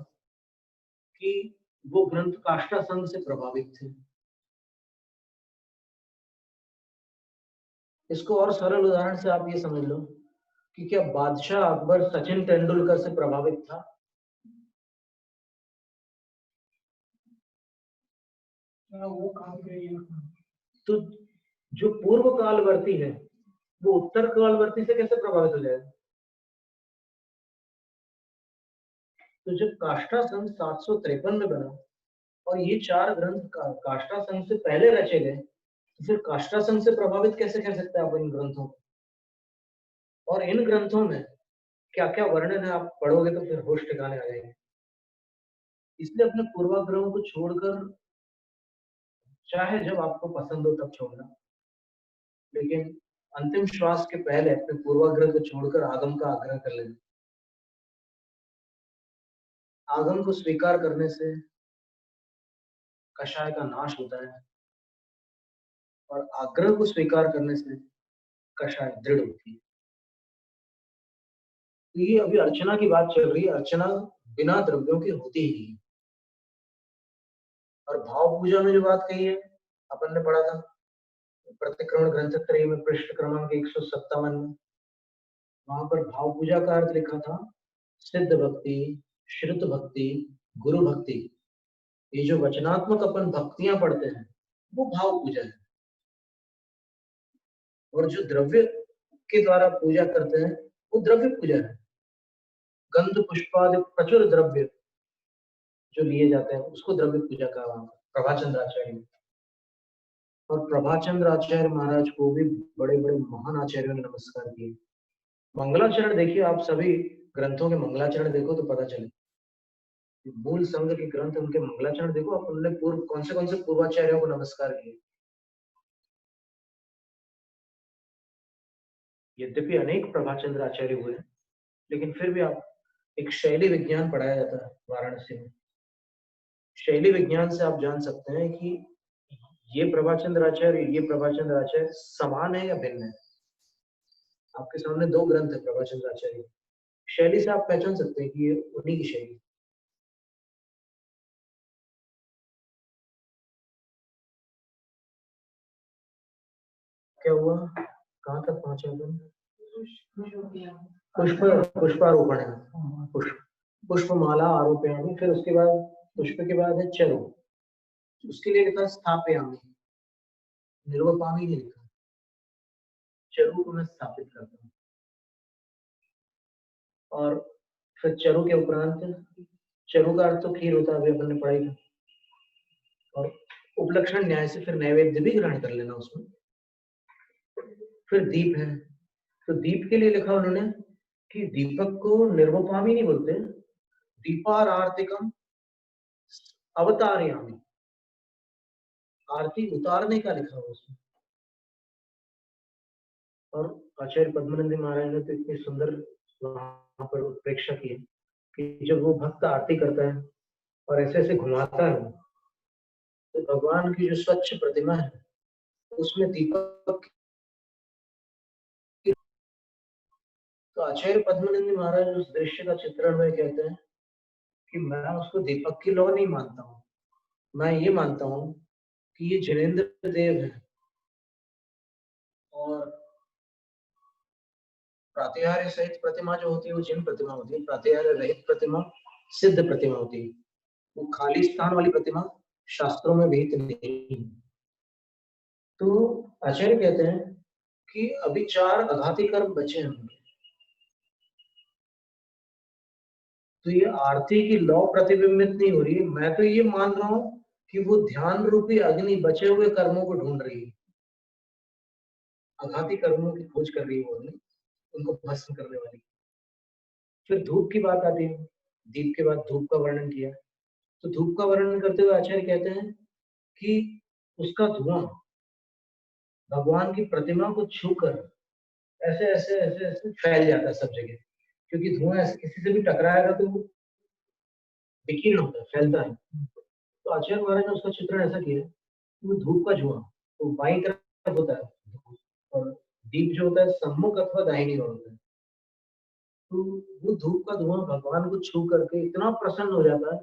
कि वो ग्रंथ काष्ठा संघ से प्रभावित थे। इसको और सरल उदाहरण से आप ये समझ लो कि क्या बादशाह अकबर सचिन तेंदुलकर से प्रभावित था? वो काम तो जो पूर्व कालवर्ती है वो उत्तर कालवर्ती से कैसे प्रभावित हो जाएगा? तो जब काष्ठा संघ 753 में बना और ये 4 ग्रंथ काष्ठा संघ से पहले रचे गए, तो फिर काष्ठा संघ से प्रभावित कैसे कह सकते हैं आप इन ग्रंथों को? और इन ग्रंथों में क्या क्या वर्णन है, आप पढ़ोगे तो फिर होश ठिकाने आ जाएंगे। इसलिए अपने पूर्वाग्रहों को छोड़कर, चाहे जब आपको पसंद हो तब छोड़ना, लेकिन अंतिम श्वास के पहले अपने पूर्वाग्रह को छोड़कर आगम का आग्रह कर लेना। आगम को स्वीकार करने से कषाय का नाश होता है और आग्रह को स्वीकार करने से कषाय दृढ़ होती है। तो ये अभी अर्चना की बात चल रही है। अर्चना बिना द्रव्यों की होती ही नहीं। और भाव पूजा में जो बात कही है, अपन ने पढ़ा था प्रतिक्रमण ग्रंथ त्रय में पृष्ठ क्रमांक 157 में, वहां पर भाव पूजा का अर्थ लिखा था सिद्ध भक्ति, श्रुत भक्ति, गुरु भक्ति। ये जो वचनात्मक अपन भक्तियां पढ़ते हैं वो भाव पूजा है। और जो द्रव्य के द्वारा पूजा करते हैं वो द्रव्य पूजा है। गंध पुष्पादि प्रचुर द्रव्य जो लिए जाते हैं उसको द्रव्य पूजा का प्रभाचंद्र आचार्य। और प्रभाचंद्र आचार्य महाराज को भी बड़े बड़े महान आचार्यों ने नमस्कार किए। मंगलाचरण देखिए, आप सभी ग्रंथों के मंगलाचरण देखो तो पता चले। मूल संघ के ग्रंथ उनके मंगलाचरण देखो, आप उन्होंने पूर्व कौन से पूर्वाचार्यों को नमस्कार किए। यद्यपि अनेक प्रभाचंद्र आचार्य हुए, लेकिन फिर भी आप एक शैली विज्ञान पढ़ाया जाता है वाराणसी में। शैली विज्ञान से आप जान सकते हैं कि ये प्रभाचंद्र आचार्य, ये प्रभाचंद्र आचार्य समान है या भिन्न है। आपके सामने दो ग्रंथ है प्रभाचंद्र आचार्य, शैली से आप पहचान सकते हैं कि ये उन्हीं की शैली। क्या हुआ, कहाँ तक पहुंचे अपन? पुष्प पुष्पारोपण है, पुष्प पुष्पमाला आरोपयामी। फिर उसके बाद पुष्प के बाद है चरु, उसके लिए लिखा स्थापयामी, निर्वपामी नहीं लिखा। चरु को मैं स्थापित करता हूँ। और फिर चरु के उपरांत, चरु का अर्थ तो खीर होता है, अभी अपन ने पढ़ाई था। और उपलक्षण न्याय से फिर नैवेद्य भी ग्रहण कर लेना उसमें। फिर दीप है, तो दीप के लिए लिखा उन्होंने कि दीपक को निर्वपामी नहीं बोलते, दीपार आर्तिकम अवतारयामी, आरती उतारने का लिखा हुआ उसमें। और आचार्य पद्मानंद महाराज ने तो इतनी सुंदर वहां पर उत्प्रेक्षा की है कि जब वो भक्त आरती करता है और ऐसे ऐसे घुमाता है तो भगवान की जो स्वच्छ प्रतिमा है उसमें दीपक। तो आचार्य पद्मानंद महाराज उस दृश्य का चित्रण में कहते हैं कि मैं उसको दीपक की लौ नहीं मानता हूँ, मैं ये मानता हूँ कि ये जिनेन्द्र देव है और प्रातिहार्य सहित प्रतिमा जो होती है वो जिन प्रतिमा होती है, प्रातिहार्य रहित प्रतिमा सिद्ध प्रतिमा होती है। वो खाली स्थान वाली प्रतिमा शास्त्रों में विहित नहीं। तो आचार्य कहते हैं कि अभी 4 आघाती कर्म बचे हैं। तो ये आरती की लौ प्रतिबिंबित नहीं हो रही है। मैं तो ये मान रहा हूं कि वो ध्यान रूपी अग्नि बचे हुए कर्मों को ढूंढ रही है, आघाती कर्मों की खोज कर रही है वो अग्नि, उनको भस्म करने वाली। फिर धूप की बात आती है, दीप के बाद धूप का वर्णन किया। तो धूप का वर्णन करते हुए आचार्य कहते हैं कि उसका धुआं भगवान की प्रतिमा को छूकर ऐसे ऐसे ऐसे ऐसे फैल जाता है सब जगह, क्योंकि धुआं ऐसे किसी से भी टकराएगा तो वो विकीर्ण होता है, फैलता है। तो आचार्य महाराज ने उसका चित्रण ऐसा किया कि वो धूप का धुआं तो बाईं तरफ होता है और दीप जो होता है सम्मुख अथवा दाहिनी ओर होता है। तो वो धूप का धुआं भगवान को छू करके इतना प्रसन्न हो जाता है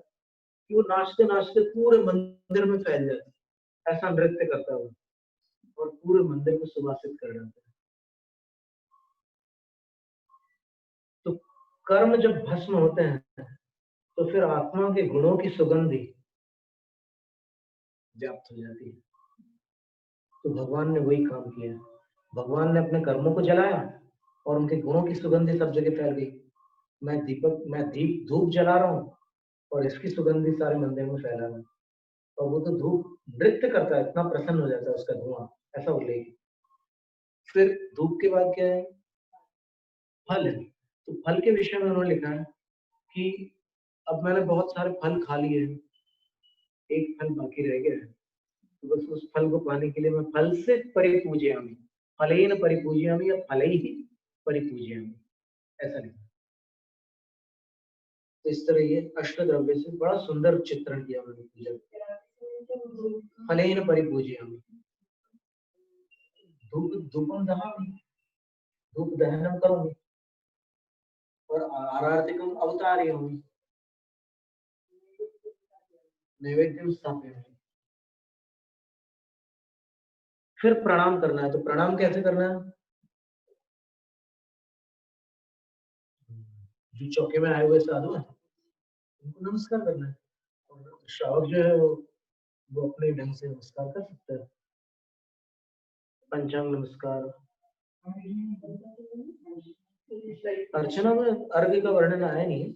कि वो नाचते नाचते पूरे मंदिर में फैल जाता है, ऐसा नृत्य करता है वो और पूरे मंदिर को सुवासित कर जाता है। तो कर्म जब भस्म होते हैं तो फिर आत्मा के गुणों की सुगंधी व्याप्त हो जाती है। तो भगवान ने वही काम किया, भगवान ने अपने कर्मों को जलाया और उनके गुणों की सुगंधी सब जगह फैल गई। मैं दीप धूप जला रहा हूँ और इसकी सुगंधी सारे मंदिर में फैला है। और वो तो धूप नृत्य करता है, इतना प्रसन्न हो जाता है उसका धुआं, ऐसा उल्लेख। फिर धूप के बाद क्या है, फल है। तो फल के विषय में उन्होंने लिखा है कि अब मैंने बहुत सारे फल खा लिए, एक फल बाकी रह गया है, तो बस उस फल को पाने के लिए मैं फल से परिपूज्यामि, फलेन परिपूजयामि या फलैः परिपूजयामि, ऐसा लिखा। तो इस तरह ये अष्टद्रव्य से बड़ा सुंदर चित्रण किया उन्होंने पूजा। फलेन परिपूजयामि, धूपम दहनामि, धूप दहनम करोमि, और आरार्तिकम अवतारयामि, नैवेद्यम स्थापयामि। फिर प्रणाम करना है, तो प्रणाम कैसे करना है? जो चौके में आए हुए साधु हैं उनको नमस्कार करना है, और श्रावक जो है वो अपने ढंग से नमस्कार कर सकता है। पंचांग नमस्कार। अर्चना में अर्घ्य का वर्णन आया नहीं,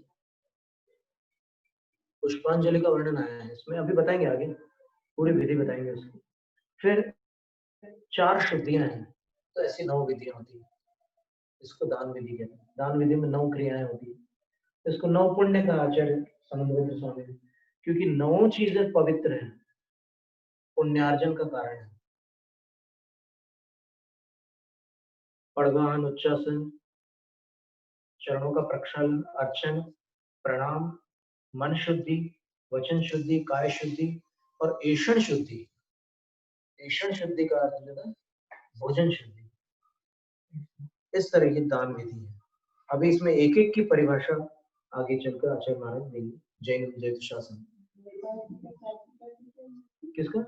पुष्पांजलि का वर्णन आया है इसमें, अभी बताएंगे आगे, पूरी विधि बताएंगे उसकी। फिर 4 शुद्धियां हैं, तो ऐसी 9 विधियां होती है, इसको दान विधि कहते हैं। दान विधि में 9 क्रियाएं होती है, इसको 9 पुण्य का आचार्य समुद्र स्वामी ने, क्योंकि 9 चीजें पवित्र हैं, पुण्यार्जन का कारण है। पड़गान, उच्चासन, चरणों का प्रक्षालन, अर्चन, प्रणाम, मन शुद्धि, वचन शुद्धि, काय शुद्धि और ऐषण शुद्धि। ऐषण शुद्धि का अर्थ है भोजन शुद्धि। इस तरह की दान विधि है। अभी इसमें एक एक की परिभाषा आगे चलकर आचार्य महाराज देंगे। जैन विजय शासन किसका?